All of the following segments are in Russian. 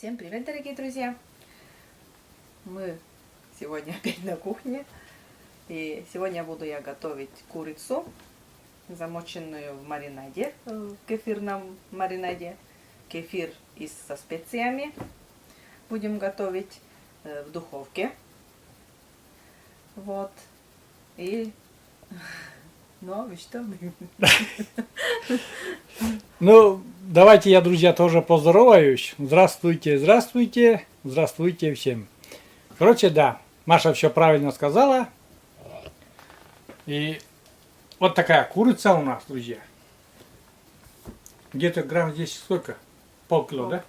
Всем привет, дорогие друзья! Мы сегодня опять на кухне. И сегодня буду я готовить курицу, замоченную в маринаде, в кефирном маринаде. Кефир со специями будем готовить в духовке. Вот. И... Ну, вы что? Ну, давайте я, друзья, тоже поздороваюсь. Здравствуйте, здравствуйте, здравствуйте всем. Короче, да, Маша все правильно сказала. И вот такая курица у нас, друзья. Где-то грамм здесь сколько? Полкило, да?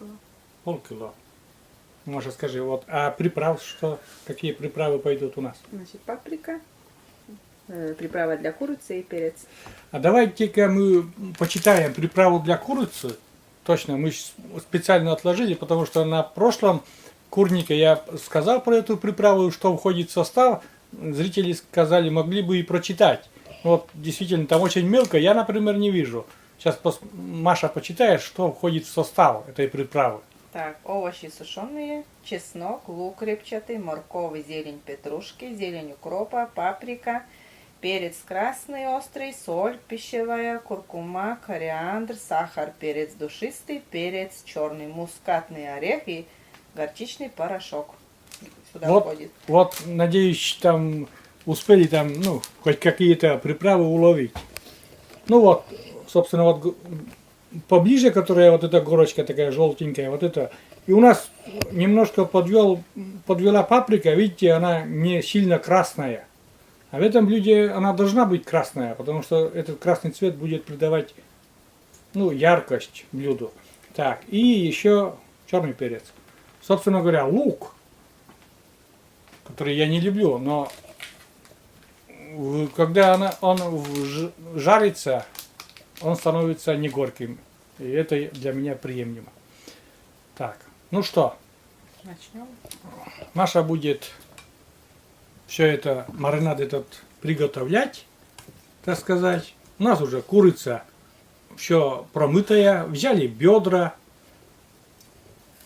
Полкило. Маша, скажи, вот, а приправ что? Какие приправы пойдут у нас? Значит, паприка, приправа для курицы и перец. А давайте-ка мы почитаем приправу для курицы. Точно, мы специально отложили, потому что на прошлом курнике я сказал про эту приправу, что входит в состав. Зрители сказали, могли бы и прочитать. Вот, действительно, там очень мелко, я, например, не вижу. Сейчас Маша почитает, что входит в состав этой приправы. Так, овощи сушеные, чеснок, лук репчатый, морковь, зелень петрушки, зелень укропа, паприка, перец красный острый, соль пищевая, куркума, кориандр, сахар, перец душистый, перец черный, мускатный орех и горчичный порошок. Сюда входит. Вот, надеюсь, там успели там, ну, хоть какие-то приправы уловить. Ну вот, собственно, вот поближе, которая вот эта горочка такая желтенькая, вот это. И у нас немножко подвела паприка, видите, она не сильно красная. А в этом блюде она должна быть красная, потому что этот красный цвет будет придавать, ну, яркость блюду. Так, и еще черный перец. Собственно говоря, лук, который я не люблю, но когда он жарится, он становится не горьким. И это для меня приемлемо. Так, ну что, Начнем. Маша будет все это, маринад этот приготовлять, так сказать. У нас уже курица все промытая, взяли бедра.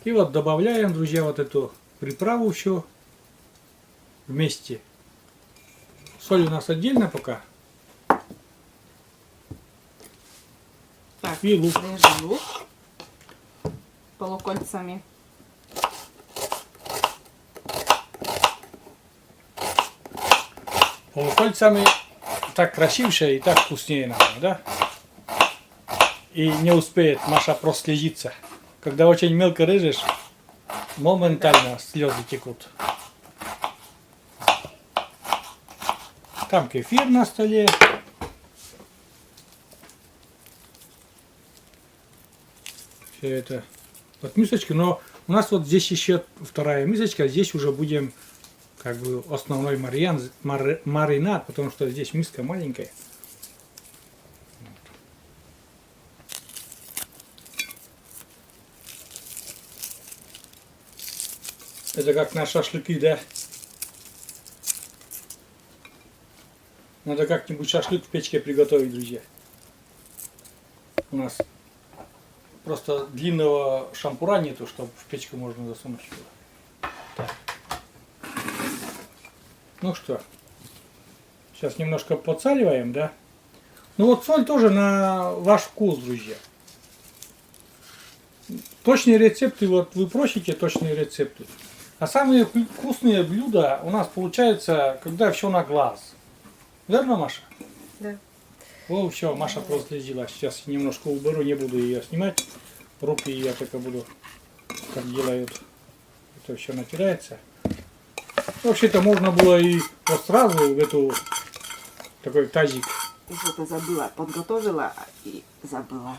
И вот добавляем, друзья, вот эту приправу все вместе. Соль у нас отдельно пока. Так, и лук. режем лук полукольцами. Полукольцами так красивше и так вкуснее, наверное, да? И не успеет Маша прослезиться. Когда очень мелко режешь, моментально слезы текут. Там кефир на столе. Все это вот мисочка, но у нас вот здесь еще вторая мисочка, здесь уже будем как бы основной маринад, потому что здесь миска маленькая. Это как на шашлыки, да? Надо как-нибудь шашлык в печке приготовить, друзья. У нас просто длинного шампура нету, чтобы в печку можно засунуть его. Так. Ну что, сейчас немножко подсаливаем, да? Ну вот соль тоже на ваш вкус, друзья. Точные рецепты, вот вы просите точные рецепты. А самые вкусные блюда у нас получаются, когда все на глаз. Верно, Маша? Да. О, все, Маша прослезилась. Сейчас немножко уберу, не буду ее снимать. Руки я только буду, как делают. Это все натирается. Вообще-то можно было и вот сразу в эту такой тазик. Что-то забыла, подготовила и забыла.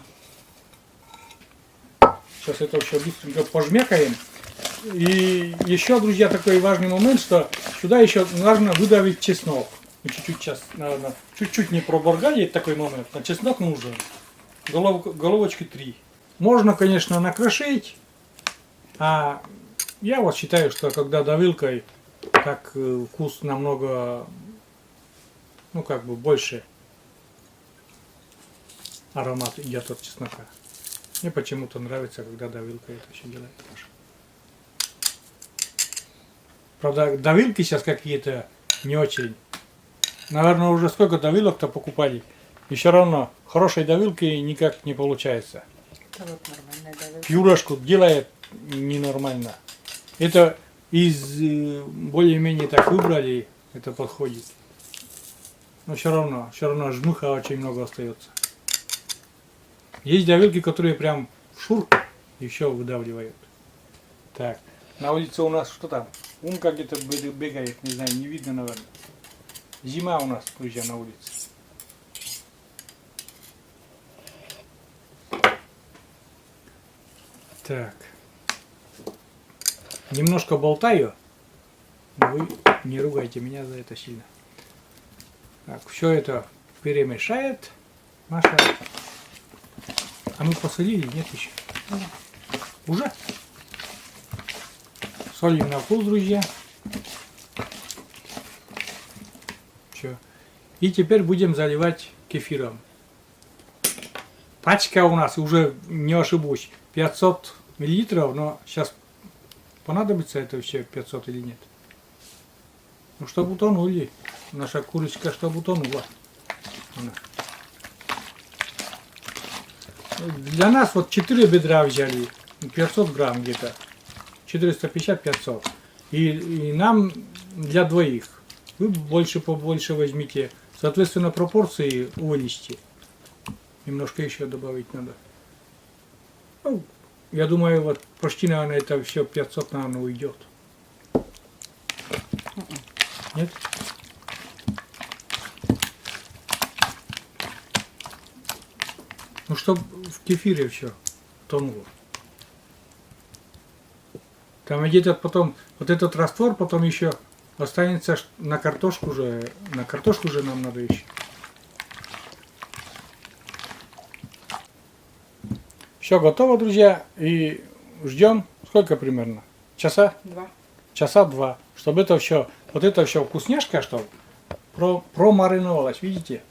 Сейчас это все быстренько пожмякаем. И еще, друзья, такой важный момент, что сюда еще нужно выдавить чеснок. Чуть-чуть сейчас, наверное, чуть-чуть не проборгалить такой момент, а чеснок нужен. Головочки 3. Можно, конечно, накрошить, а я вот считаю, что когда давилкой, так вкус намного, ну как бы больше аромат идет от чеснока. Мне почему-то нравится, когда давилка это все делает. Правда, давилки сейчас какие-то не очень. Наверное, уже сколько давилок-то покупали. И все равно хорошей давилки никак не получается. Да вот нормальная давилка. Пюрешку делает ненормально. Это из более-менее так выбрали, это подходит. Но все равно жмыха очень много остается. Есть давилки, которые прям шур и все выдавливают. Так, на улице у нас что там? Умка где-то бегает, не знаю, не видно, наверное. Зима у нас, друзья, на улице. Так. Немножко болтаю, но вы не ругайте меня за это сильно. Так, все это перемешает Маша. А мы посолили, нет еще? Нет. Уже? Солим на вкус, друзья. Все. И теперь будем заливать кефиром. Пачка у нас, уже не ошибусь, 500 миллилитров, но сейчас понадобится это все 500 или нет. Ну, чтобы утонули. Наша курочка, чтобы утонула. Она. Для нас вот 4 бедра взяли, 500 грамм где-то. 450-500. И нам для двоих. Вы больше побольше возьмите. Соответственно, пропорции увеличьте. Немножко еще добавить надо. Ну, я думаю, вот почти, наверное, это все 500, наверное, уйдет. Нет? Ну, чтобы в кефире все тонуло. Там где-то потом, вот этот раствор потом еще останется на картошку же нам надо еще. Все готово, друзья, и ждем, сколько примерно? Часа 2, чтобы это все, вот это все вкусняшка, чтобы промариновалось, видите?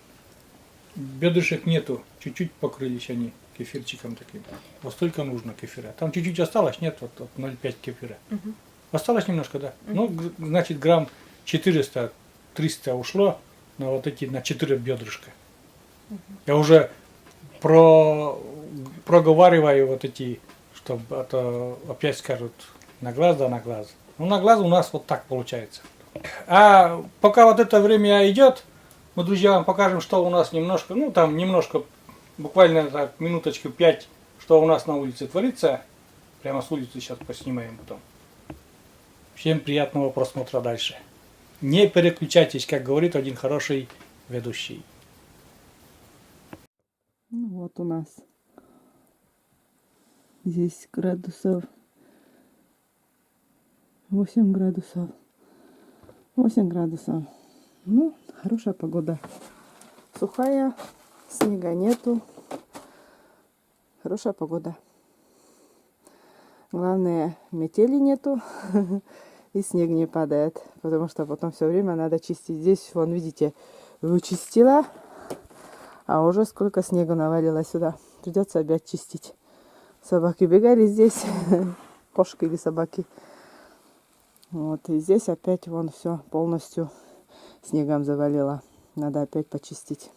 Бедрышек нету, чуть-чуть покрылись они кефирчиком таким. Вот столько нужно кефира. Там чуть-чуть осталось, нет, вот 0,5 кефира. Угу. Осталось немножко, да. Ну, значит, грамм 400-300 ушло на вот эти, на 4 бедрышка. Я уже проговариваю вот эти, чтобы это опять скажут на глаз, да на глаз. Ну, на глаз у нас вот так получается. А пока вот это время идет, мы, друзья, вам покажем, что у нас немножко, ну, там немножко, буквально так, минуточку 5, что у нас на улице творится. Прямо с улицы сейчас поснимаем потом. Всем приятного просмотра дальше. Не переключайтесь, как говорит один хороший ведущий. Ну, вот у нас здесь градусов 8 градусов. 8 градусов. Ну, хорошая погода. Сухая, снега нету. Хорошая погода. Главное, метели нету и снег не падает, потому что потом все время надо чистить. Здесь, вон, видите, вычистила, а уже сколько снега навалилось сюда. Придется опять чистить. Собаки бегали здесь, кошки или собаки. Вот, и здесь опять вон все полностью снегом завалило. Надо опять почистить.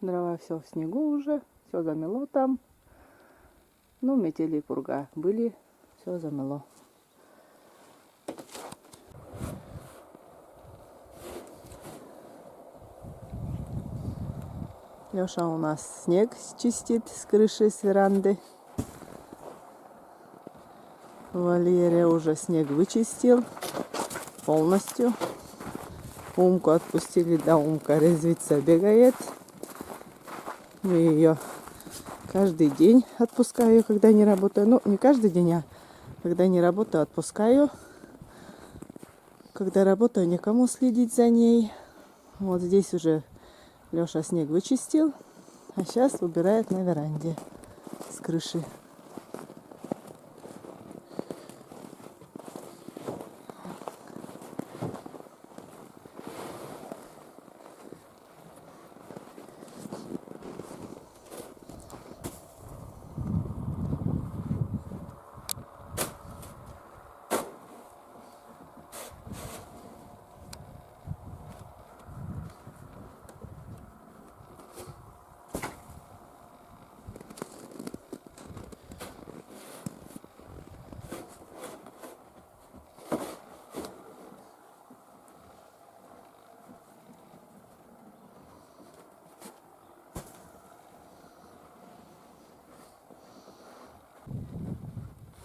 Дрова все в снегу уже, все замело там. Ну, метели и пурга были, все замело. Леша у нас снег чистит с крыши, с веранды. Валерия уже снег вычистил полностью. Умку отпустили, да, Умка резвится, бегает. Мы ее каждый день отпускаю, когда не работаю. Ну, не каждый день, а когда не работаю, отпускаю. Когда работаю, никому следить за ней. Вот здесь уже Леша снег вычистил, а сейчас убирает на веранде с крыши.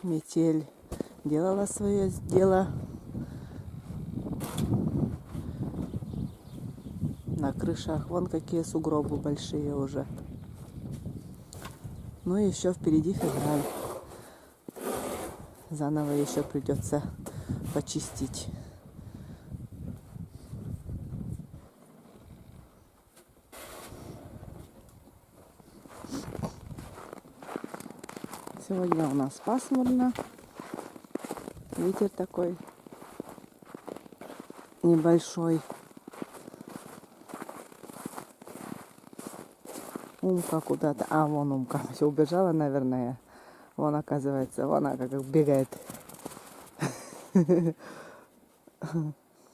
Метель делала свое дело. На крышах вон какие сугробы большие уже. Ну и еще впереди февраль. Заново еще придется почистить. Сегодня у нас пасмурно. Ветер такой небольшой. Умка куда-то. А, вон Умка. Все убежала, наверное. Вон, оказывается, вон она как бегает.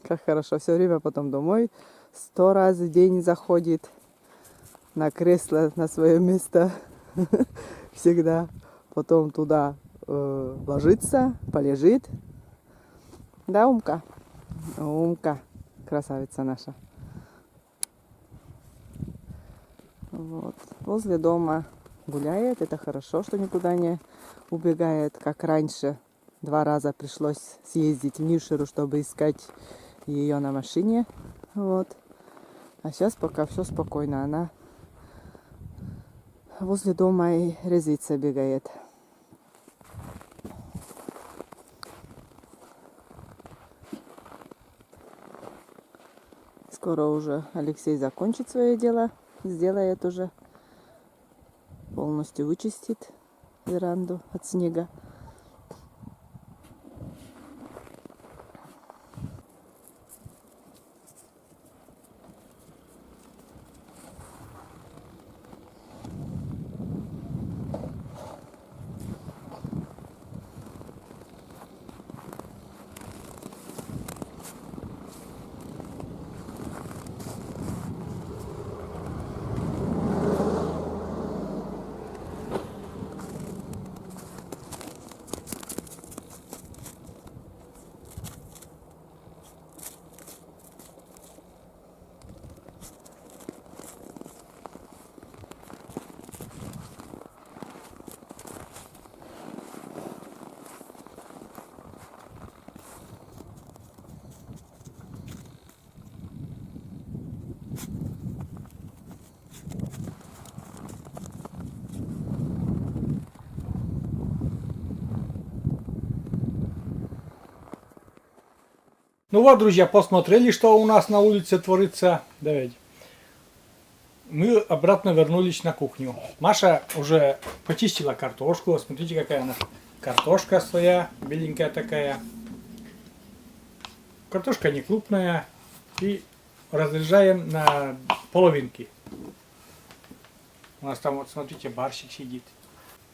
Как хорошо. Все время потом домой 100 раз в день заходит на кресло, на свое место. Всегда. Потом туда ложится, полежит. Да, Умка? Умка. Красавица наша. Вот. Возле дома гуляет. Это хорошо, что никуда не убегает, как раньше. 2 раза пришлось съездить в Нишеру, чтобы искать ее на машине. Вот. А сейчас пока все спокойно. Она возле дома и резвится, бегает. Скоро уже Алексей закончит свое дело. Сделает уже. Полностью вычистит веранду от снега. Ну вот, друзья, посмотрели, что у нас на улице творится. Давайте. Мы обратно вернулись на кухню. Маша уже почистила картошку. Смотрите, какая она. Картошка своя, беленькая такая. Картошка не крупная. И разрезаем на половинки. У нас там, вот смотрите, барсик сидит.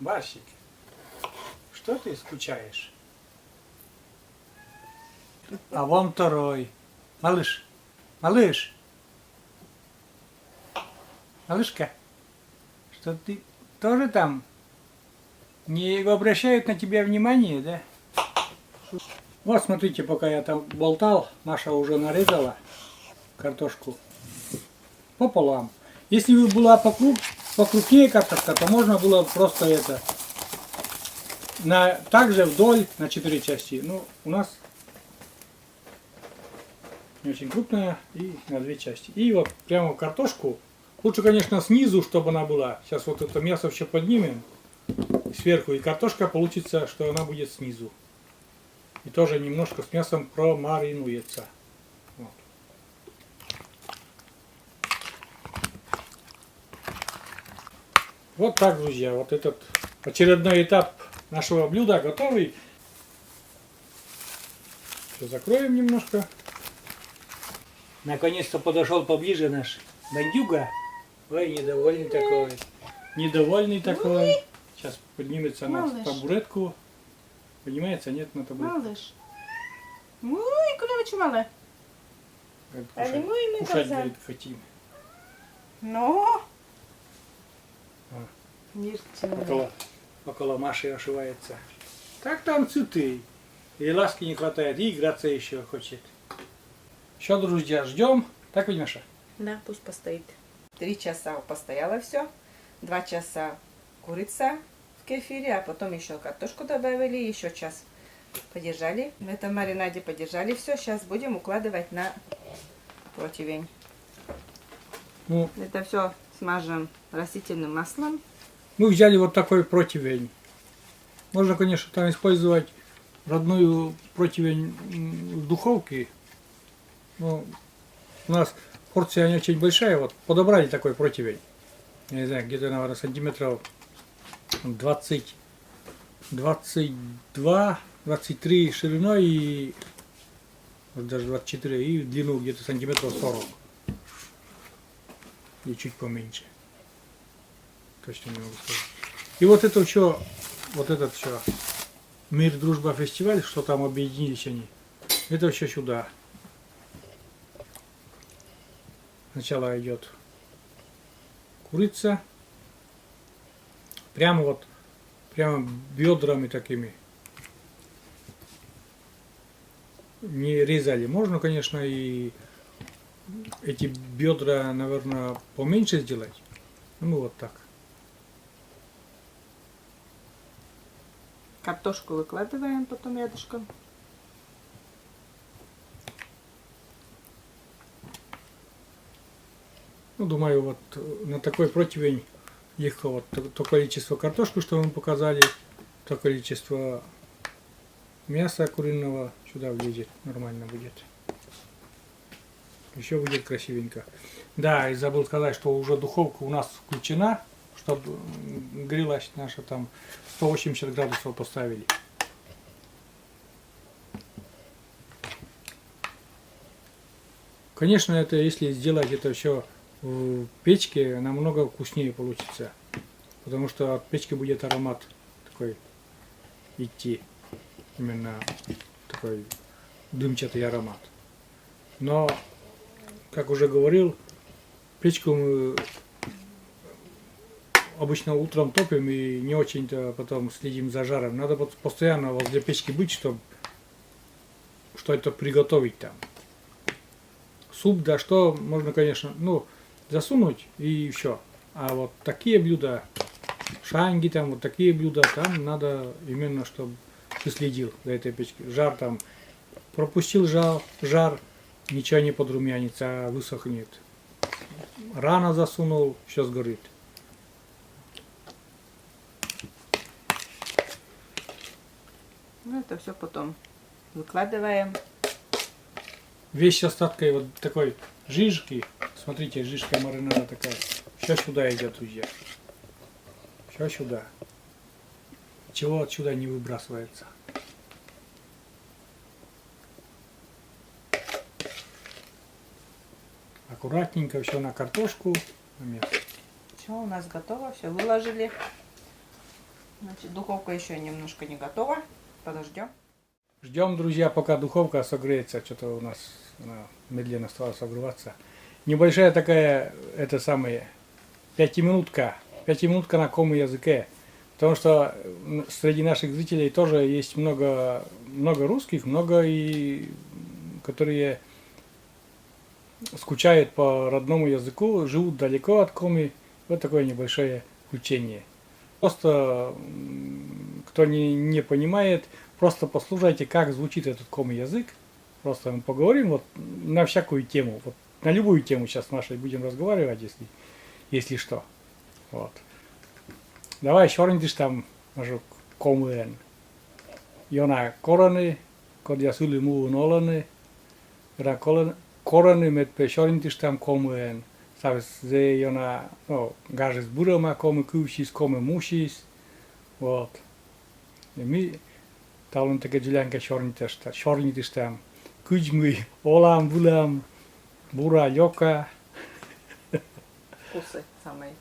Барсик, что ты скучаешь? А вон второй. Малыш. Малыш. Малышка. Что ты тоже там? Не обращают на тебя внимание, да? Вот смотрите, пока я там болтал, Маша уже нарезала картошку пополам. Если бы была покрупнее картошка, то можно было просто это также вдоль на 4 части. Ну, у нас не очень крупная и на 2 части. И вот прямо картошку. Лучше, конечно, снизу, чтобы она была. Сейчас вот это мясо еще поднимем сверху. И картошка получится, что она будет снизу. И тоже немножко с мясом промаринуется. Вот. Вот так, друзья. Вот этот очередной этап нашего блюда готовый. Все, закроем немножко. Наконец-то подошел поближе наш бандюга. Ой, недовольный такой. Недовольный такой. Сейчас поднимется на табуретку. Поднимается, нет, на табуретку. Малыш. Ой, куда чумала? Кушать, говорит, хотим. Но. Около Маши ошивается. Так там цветы. И ласки не хватает, и играться еще хочет. Все, друзья, ждем. Так ведь, Маша? Да, пусть постоит. 3 часа постояло все. 2 часа курица в кефире, а потом еще картошку добавили, еще час подержали. В этом маринаде подержали все. Сейчас будем укладывать на противень. Ну, Это все смажем растительным маслом. мы взяли вот такой противень. Можно, конечно, там использовать родную противень в духовке. Но у нас порция не очень большая. Вот подобрали такой противень. Я не знаю, где-то, наверное, сантиметров 20, 22, 23 шириной и вот даже 24 и в длину где-то сантиметров 40. И чуть поменьше. Точно не могу сказать. И вот это еще, вот этот еще Мир, дружба, фестиваль, что там объединились они. Это еще сюда. Сначала идет курица. Прямо вот, прямо бедрами такими. Не резали. Можно, конечно, и эти бедра, наверное, поменьше сделать. Ну, вот так. Картошку выкладываем потом рядышком. Ну, думаю, вот на такой противень легко. Вот то количество картошки, что мы показали, то количество мяса куриного сюда влезет. Нормально будет. Еще будет красивенько. Да, и забыл сказать, что уже духовка у нас включена, чтобы грелась наша там 180 градусов поставили. Конечно, это если сделать это все в печке, намного вкуснее получится. Потому что от печки будет аромат такой идти. Именно такой дымчатый аромат. Но, как уже говорил, печку мы обычно утром топим и не очень-то потом следим за жаром. Надо постоянно возле печки быть, чтобы что-то приготовить там. Суп, да что, можно, конечно, ну, засунуть и все. А вот такие блюда, шанги там, вот такие блюда, там надо именно, чтобы ты следил за этой печкой. Жар там, пропустил жар, ничего не подрумянится, а высохнет. Рано засунул, все сгорит. Ну, это все потом выкладываем. Весь остаткой вот такой жижки, смотрите, жижка маринада такая, все сюда идет, друзья. Все сюда. Чего отсюда не выбрасывается. Аккуратненько все на картошку, на мясо. Все, у нас готово, все выложили. Значит, духовка еще немножко не готова. Подождем. Ждем, друзья, пока духовка согреется. Что-то у нас она медленно стала согреваться. Небольшая такая, это самое, пятиминутка на каком языке. Потому что среди наших зрителей тоже есть много русских, много и которые скучают по родному языку, живут далеко от Коми. Вот такое небольшое включение. Просто, кто не понимает, просто послушайте, как звучит этот коми-язык. Просто мы поговорим вот на всякую тему. Вот на любую тему сейчас с нашей будем разговаривать, если что. Вот. Давай еще раз там, можу, комуен. Jona korani, kod ja syli muun olani. Jona korani met pe shorintistam komuen. Sabes, ze jona, no, gažes burama kome kušis, kome mušis. Вот. И мы талон таке джилянка shorintistam. Kujmui, olам, булам, бура, йока. Вкусы самые.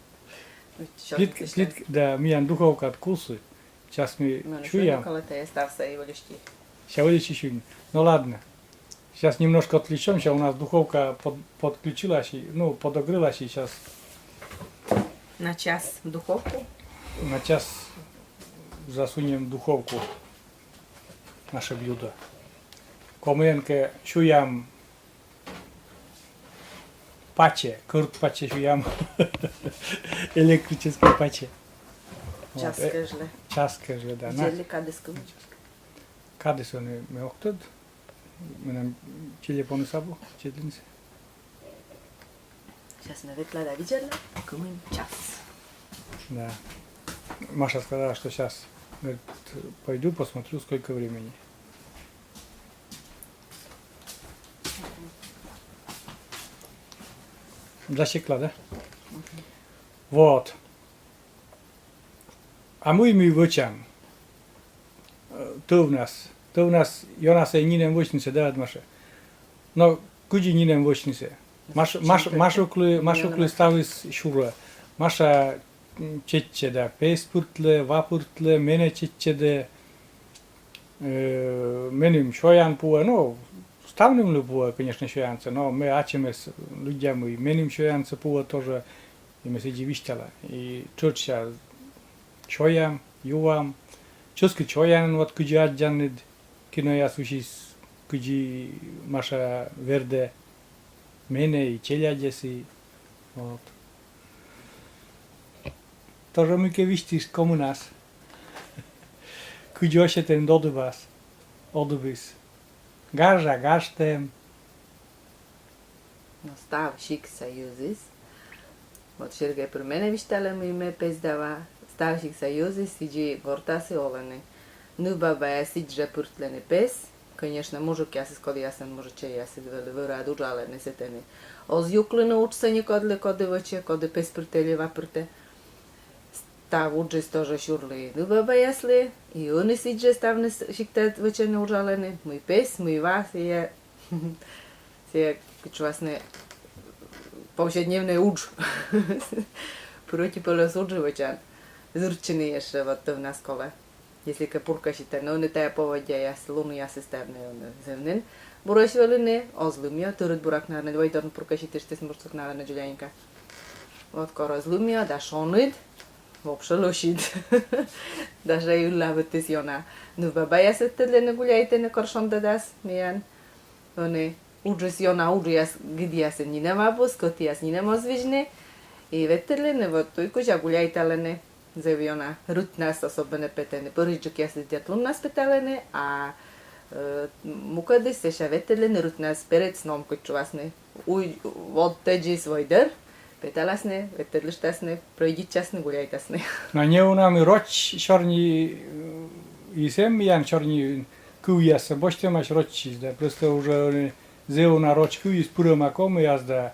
Да, миян духовка от кусы. Сейчас мы чуем. Сейчас чуть-чуть. Ну ладно. Сейчас немножко отвлечемся. У нас духовка подключилась, ну, подогрелась и сейчас. На час в духовку. На час засунем в духовку наше блюдо. Коменке чуям паче, курт паче чуям. Электрический паче. Час, скажи. час каже, да. Джелли кадескум. Къде са не ме октод? Мене телефони сабо, четлинце. Сейчас наветла да видела. Кумин час. Да. Маша сказала, что сейчас говорит, пойду посмотрю, сколько времени. Засекла, да? Вот. А мы вычам. Ты у нас, Йонаса и Нинем вочнице, да, Маша? Но куди Нинем вочнице? Маша клы ставис шура. Маша четче, да, песпуртле, вапуртле, мене четче, да, менем шоян пуа, ну, ставнем ли пуа, конечно, шоянце, но мы ачеме с людьми, менем шоянце пуа тоже, и мы сиди виштала. И чуча шоям, ювам, чуски шоян, вот куди аджанид, кино я сушис, куди Маша верде, мене и челядеси, вот. Тоже мы ке виштиш кому нас. Куди още тен одубис. Гаржа, гаштем. Но став шик съюзис. Вот ширге при мене виштала ми ме пездава. Став шик съюзис, сиджи вортаси олене. Ну баба сидже пуртлене пес. Конечно, мужик јас коди јасен може че јас вели враду жалене сетени. Оз јуклено учсење коди ваче, коди пес пуртели вапурте. Та уджи тоже шурли дубаба ясли, и они сидже ставне шиктат вечерне ужалене. Мой пес, мой вас, и кучвасне повседневный удж. Проти полос уджи вечер. Зурчини еше вот в нас коле. Если капурка шите, но не тая поводя яс луну яс ставне земнен. Бураш велине, озлумио, турит бурак нарне, двойторн пурка шите, ще смурцук нарне джуляйнка. Вот кора злумио, да шонит. Вообще лошит. Даже и улавите сиона. Но баба я сетеле не гуляйте на коршон дадас, миян. Они уджи сиона уджи яс гиди яс ни нема бус, коти яс ни нема звижне. И ветеле не вот той кожа гуляйте лене. Зевиона рут нас особено петене. Поричук яс дят лун нас петелене, а мукаде се шаветеле не рут нас перед сном кучвасне. Уй вот теджи свой дър. Петаласне, ветерлиштасне, пройдичасне, гуляйтасне. На него нам и роч черни, и сем ян черни куяса, бочте маш рочис, да, просто уже зеу на роч куис пура маком язда,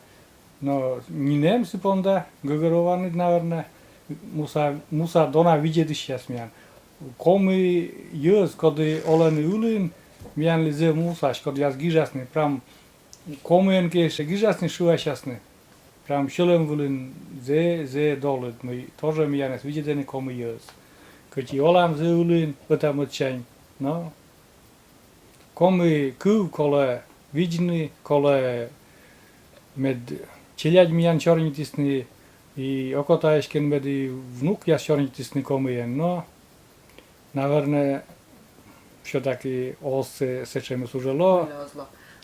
но не нем си понда, гогорованы, наверное, муса дона видедиш яс мян. Коми јыз, коди олени улин, мян ли зе мусаш, коди яс гижасне, прям коми ке ше гижасне шуашасне. Прям шелем вулин зе долет, мы тоже миянес видедене кому јыз. Кати олам зе улин, пътам отчань, но коми кув коле виджни, коле мед челяд миян чорнитисни и окотаешкен меди внук јас чорнитисни кому јен, но наверное що таки се сечеме сужело.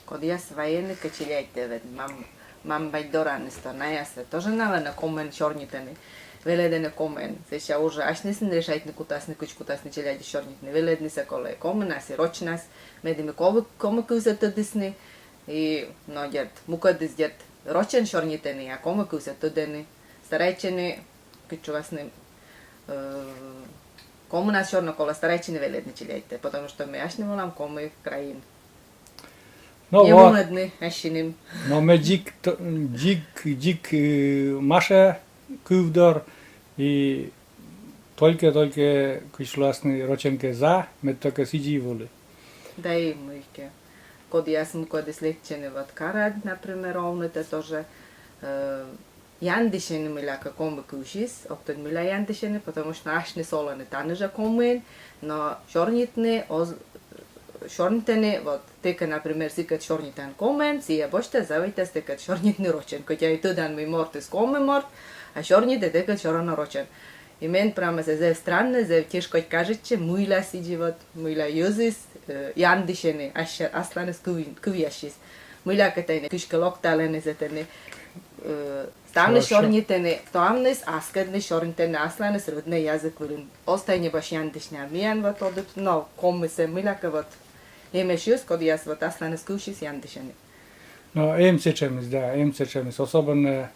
Код јас вајене качелjaјте вед мам бајдоране станаја се тоже на комен чорнитени. Веледене комен, се ша уже аш не сен решајтне кутасне кучкутасне челјади чорнитне. Веледни се коле комен, аси рочнас, медиме коме куса тъдисни и ногерт, мукадис дет рочен чорнитени, а коме куса тъдени. Старајчени кучувасне коменас чорно коле старајчени веледни челјајте, потому што ме аш не волам коме крајин. No, Јамунадни, ашиним. No me джик Маша кувдор и только кушласни роченке за, ме тока сиджи воли. Да и мујке. Код јас му коди слегчене во карад, например, овните тоже јандишене мила како ме кушис, оптен мила јандишене, потому што аш не солане танежа комен, но шорнитене, вот, тека, например, сикат шорнитен комен, си ја боште завајте стекат шорнитни рочен, кој ја и тъдан ми морт комен морт, а шорните текат шорано рочен. И мен прама се зев странне, зев тешко ќе кажет, че мујла си живот, мујла јузис, јандишене, асланес кувијашис. Мујла катајне, кушка локталене зетене, Stavne Хорошо. šornitene, tamnes, askadne šornitene, aslane, sredne jazyk vılın. Остайне baş yandışня miyan vat odut, no, komu se milaka vat. Емешюс, код яс вот аслане скушис яндышаны. No, emsečemiz, да, emsečemiz. Особенно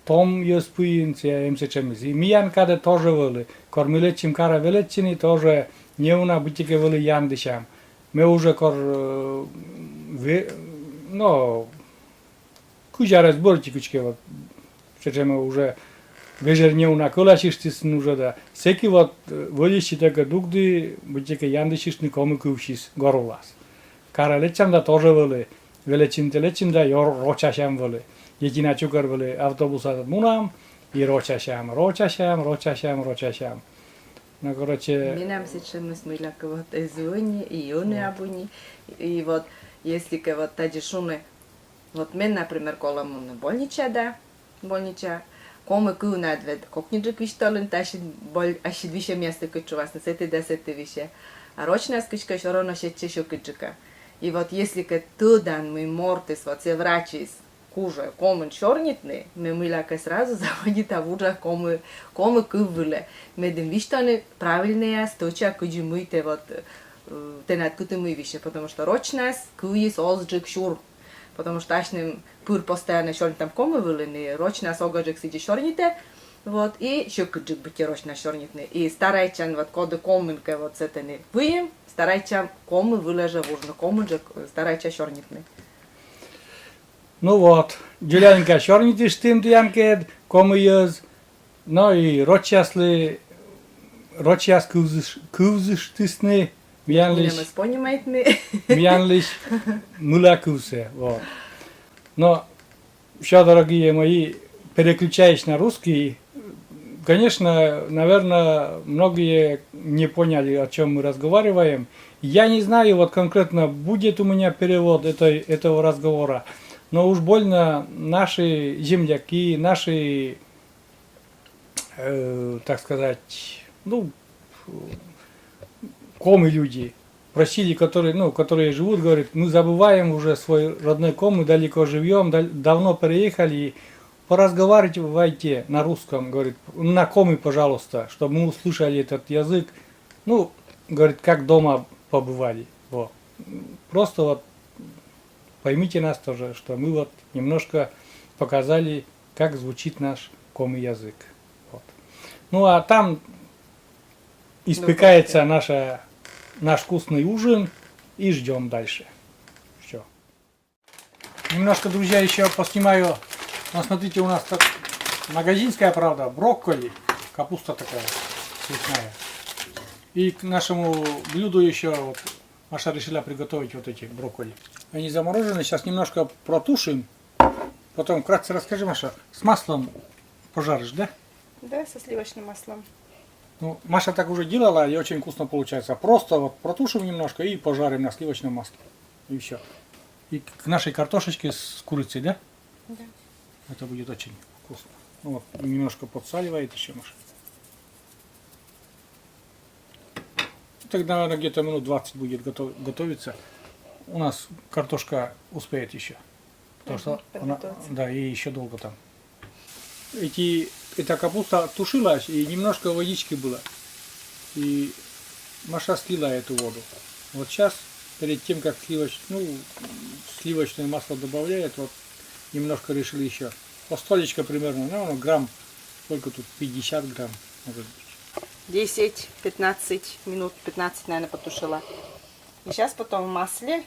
том юспуинция emsečemiz. И миян каде тоже вели. Кормилечим кара велечини тоже не уна бутике вели яндышам. Мы уже no, куча разборчи кучке вот. Przecież уже вежерне уна колашиштис нужда да. Всеки вот водищи така дугды бутике яндышишни кому кувшис горлас. Кара лечам да тоже вели. Величим да рочашам вели. Едина чукар вели автобуса мунам и рочашам. Ну, короче... Минам сейчас мы смыляка вот эзуни, и юны абуни. И вот, если вот тади шуны, вот мен, например, коламуны больнича, да, больнича, кому куна двед, кокниджик виштален, таши аши двише место кучу вас, на сети десети више. А рочная скучка еще равно шетче шукиджика. И вот если туда мы мортис, вот все врачи куже, кому чернитны, мы мыляка сразу заводит авуджа кому кувыле. Медем виштаны правильные сточа куджи мыйте вот тенат куты мы вище, потому что рочная куис озджик шур. Потому что ашнем пур постоянно чернит там кому вылыны, рочная согаджик сиди черните, вот, и щукаджик быть рочная чернитны. И старайчан вот коды комынка вот с этими выем, старайча кому вылежа вужно, кому же старайча чернитны. Ну вот, Джулианка чернити штимт янкед, кому ез, ну и рочас кузыштисны, мянлиш мулакусе, вот. Но, все, дорогие мои, переключаясь на русский, конечно, наверное, многие не поняли, о чем мы разговариваем. Я не знаю, вот конкретно, будет у меня перевод этого разговора, но уж больно наши земляки, наши, так сказать, ну, комы люди, просили, которые живут, говорят, мы забываем уже свой родной ком, мы далеко живем, давно переехали, поразговаривайте на русском, говорит, на коме, пожалуйста, чтобы мы услышали этот язык. Ну, говорит, как дома побывали. Вот. Просто вот поймите нас тоже, что мы вот немножко показали, как звучит наш коми язык. Вот. Ну, а там испекается наш вкусный ужин и ждем дальше. Все. Немножко, друзья, еще поснимаю. Ну, смотрите, у нас так магазинская, правда, брокколи, капуста такая цветная. И к нашему блюду еще вот, Маша решила приготовить вот эти брокколи. Они заморожены, сейчас немножко протушим. Потом вкратце расскажи, Маша, с маслом пожаришь, да? Да, со сливочным маслом. Ну, Маша так уже делала, и очень вкусно получается. Просто вот протушим немножко и пожарим на сливочном масле. И все. И к нашей картошечке с курицей, да? Да. Это будет очень вкусно. Ну, вот, немножко подсаливает еще, Маша. Тогда, наверное, где-то минут 20 будет готовиться. У нас картошка успеет еще. Потому что она, да, и еще долго там. Эта капуста тушилась, и немножко водички было. И Маша слила эту воду. Вот сейчас, перед тем, как сливочное масло добавляет, вот немножко решили еще. По столечко примерно, ну, грамм, сколько тут, 50 грамм, может быть. 10-15 минут, 15, наверное, потушила. И сейчас потом в масле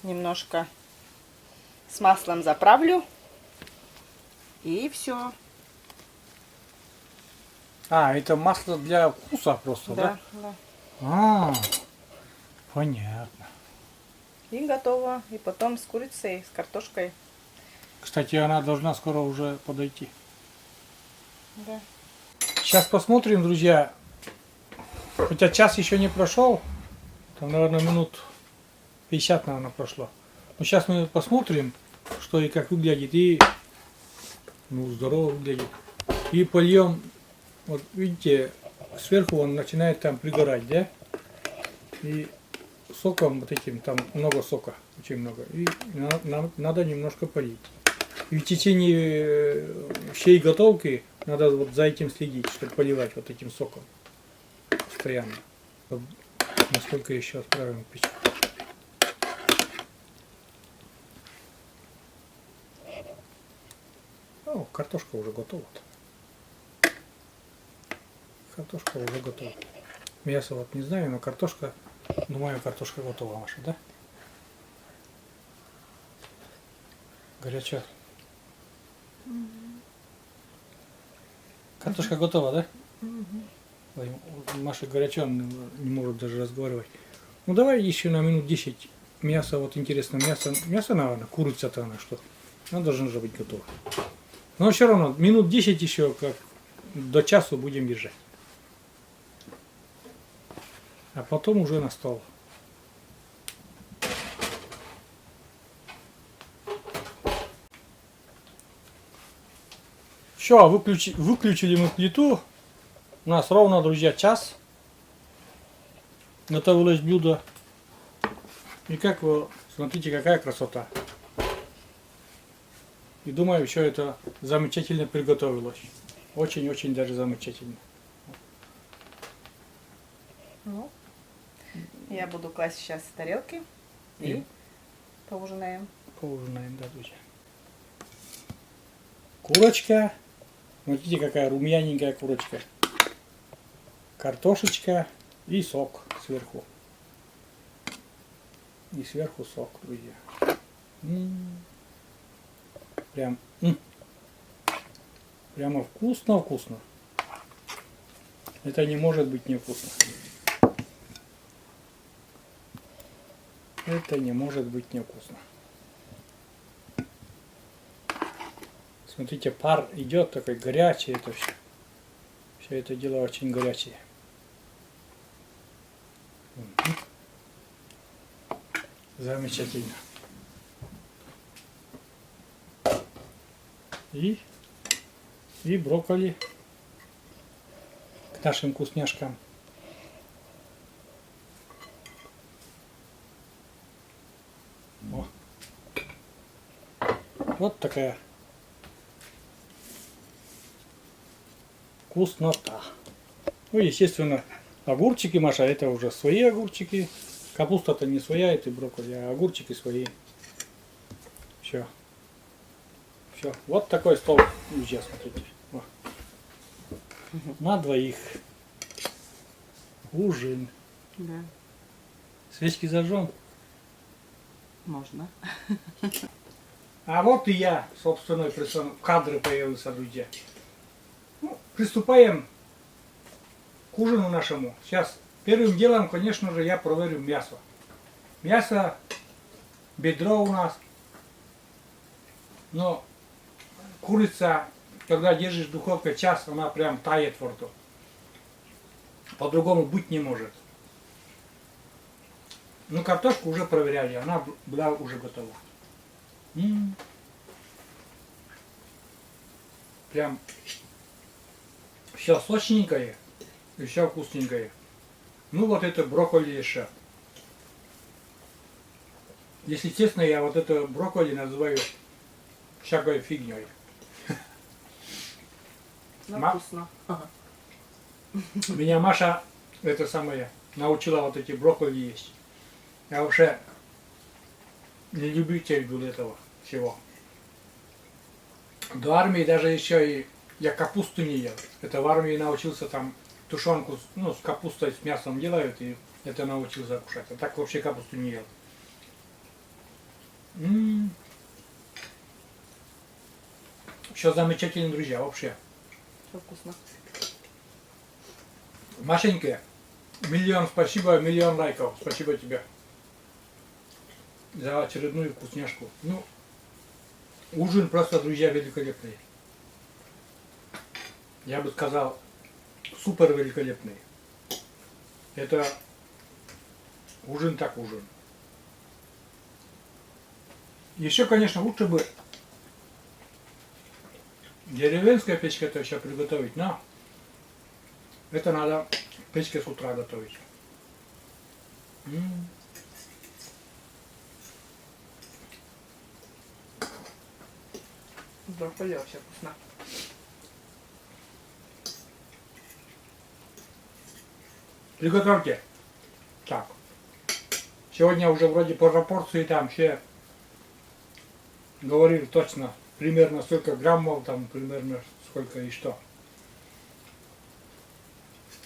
немножко с маслом заправлю. И все. А, это масло для вкуса просто, да? Да. А, понятно. И готово. И потом с курицей, с картошкой. Кстати, она должна скоро уже подойти. Да. Сейчас посмотрим, друзья. Хотя час еще не прошел. Там, наверное, минут 50, наверное, прошло. Но сейчас мы посмотрим, что и как выглядит. И, ну, здорово выглядит. И польем, вот видите, сверху он начинает там пригорать, да? И соком вот этим, там много сока, очень много. И надо немножко полить. И в течение всей готовки надо вот за этим следить, чтобы поливать вот этим соком постоянно. Вот насколько еще отправим в печь. О, картошка уже готова. Картошка уже готова. Мясо вот не знаю, но картошка, думаю, картошка готова, Маша, да? Горячо. Картошка готова, да? Ой, Маша горячо, он не может даже разговаривать. Ну давай еще на минут 10 мясо, вот интересно, мясо, наверное, курица-то она что? Она должна уже быть готова. Но все равно, минут 10 еще, как до часу будем держать. А потом уже на стол. Все, выключили мы плиту. У нас ровно, друзья, час. Готовилось блюдо. И как вы, смотрите, какая красота. И думаю, все это замечательно приготовилось. Очень-очень даже замечательно. Ну, я буду класть сейчас в тарелки и поужинаем. Поужинаем, да, друзья. Курочка. Смотрите, какая румяненькая курочка. Картошечка и сок сверху. И сверху сок, друзья. Прям, прямо вкусно-вкусно. Это не может быть невкусно. Это не может быть невкусно. Смотрите, пар идет такой горячий, это все. Все это дело очень горячее. Замечательно. И брокколи к нашим вкусняшкам. О. Вот такая вкуснота. Ну, естественно, огурчики, Маша, это уже свои огурчики. Капуста-то не своя, это брокколи, а огурчики свои. Все. Все. Вот такой стол, друзья, смотрите. О. На двоих. Ужин. Да, Свечки зажжем. можно. А вот и я, собственно, в кадре появился, друзья. Ну, приступаем к ужину нашему. Сейчас первым делом, конечно же, я проверю мясо. Мясо, бедро у нас. Но курица, когда держишь в духовке час, она прям тает во рту. По-другому быть не может. Ну, картошку уже проверяли, она была уже готова. Прям все сочненькое и все вкусненькое. Ну, вот это брокколи еще. Если честно, я вот это брокколи называю всякой фигней. Ну, вкусно. Меня Маша, это самое, научила вот эти брокколи есть. Я вообще не любитель был этого всего. До армии даже еще и я капусту не ел. Это в армии научился там тушенку, ну, с капустой, с мясом делают, и это научился кушать. А так вообще капусту не ел. Все замечательно, друзья, вообще. Все вкусно. Машеньке, миллион спасибо, миллион лайков. Спасибо тебе за очередную вкусняшку. Ну, ужин просто, друзья, великолепный. Я бы сказал, супер великолепный. Это ужин так ужин. Еще, конечно, лучше бы деревенская печка это еще приготовить, но это надо в печке с утра готовить. С брокколи вообще вкусно. Приготовьте. Так. Сегодня уже вроде по пропорции там все говорили точно, примерно сколько граммов, там примерно сколько и что.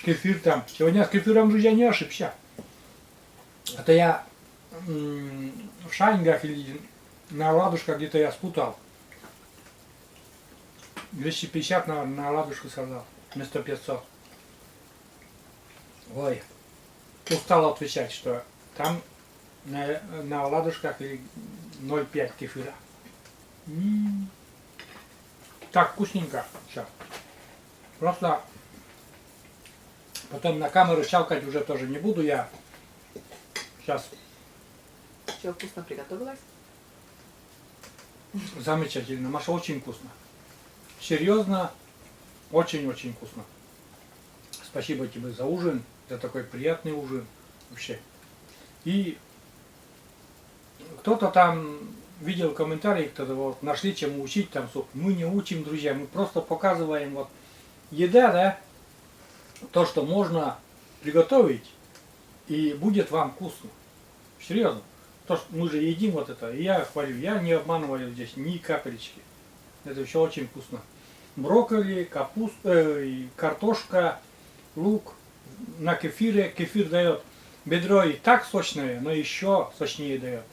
Кефир там. Сегодня с кефиром, друзья, не ошибся. Это я в шайнгах или на ладушках где-то я спутал. 250 на ладушку сказал, вместо 500. Ой, устал отвечать, что там на ладушках и 0,5 кефира. Так вкусненько. Все. Просто потом на камеру щелкать уже тоже не буду я. Сейчас Все вкусно приготовилось. замечательно. Маша, очень вкусно. Серьезно, очень-очень вкусно. Спасибо тебе за ужин, за такой приятный ужин вообще. И кто-то там видел комментарии, кто-то вот нашли чем учить там суп. Мы не учим, друзья, мы просто показываем вот еда, да, то, что можно приготовить и будет вам вкусно. Серьезно. То, что мы же едим вот это, и я хвалю, я не обманываю здесь ни капелечки. Это все очень вкусно. Брокколи, капуста, картошка, лук на кефире. Кефир дает бедро и так сочное, но еще сочнее дает.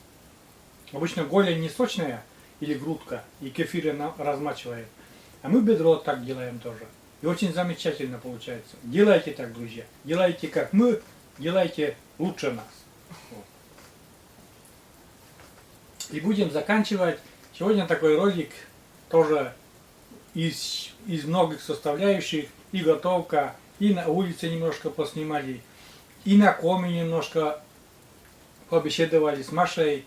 Обычно голень не сочная или грудка, и кефир размачивает. А мы бедро так делаем тоже. И очень замечательно получается. Делайте так, друзья. Делайте как мы, делайте лучше нас. Вот. И будем заканчивать. Сегодня такой ролик тоже из многих составляющих. И готовка, и на улице немножко поснимали, и на коме немножко побеседовали с Машей,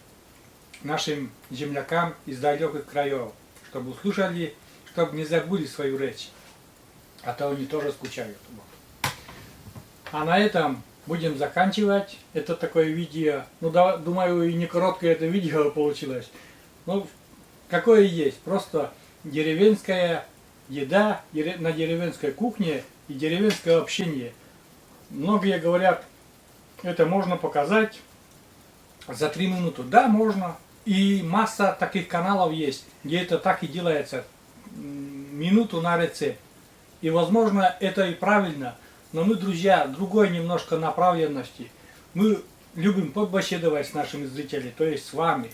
нашим землякам из далеких краев, чтобы услышали, чтобы не забыли свою речь. А то они тоже скучают. Вот. А на этом будем заканчивать. Это такое видео. Ну, да, думаю, и не короткое это видео получилось. Ну, какое есть. Просто деревенская еда на деревенской кухне и деревенское общение. Многие говорят, это можно показать за 3 минуты. Да, можно. И масса таких каналов есть, где это так и делается. Минуту на рецепт. И возможно это и правильно. Но мы, друзья, другой немножко направленности. Мы любим побеседовать с нашими зрителями, то есть с вами.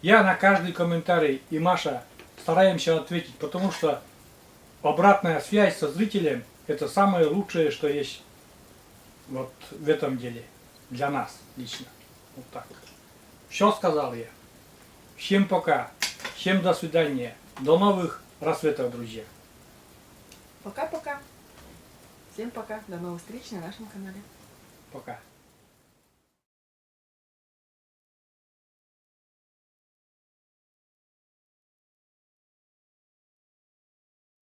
Я на каждый комментарий и Маша стараемся ответить, потому что обратная связь со зрителем это самое лучшее, что есть вот в этом деле. Для нас лично. Вот так. Все сказал я. Всем пока. Всем до свидания. До новых рассветов, друзья. Пока-пока. Всем пока. До новых встреч на нашем канале. Пока.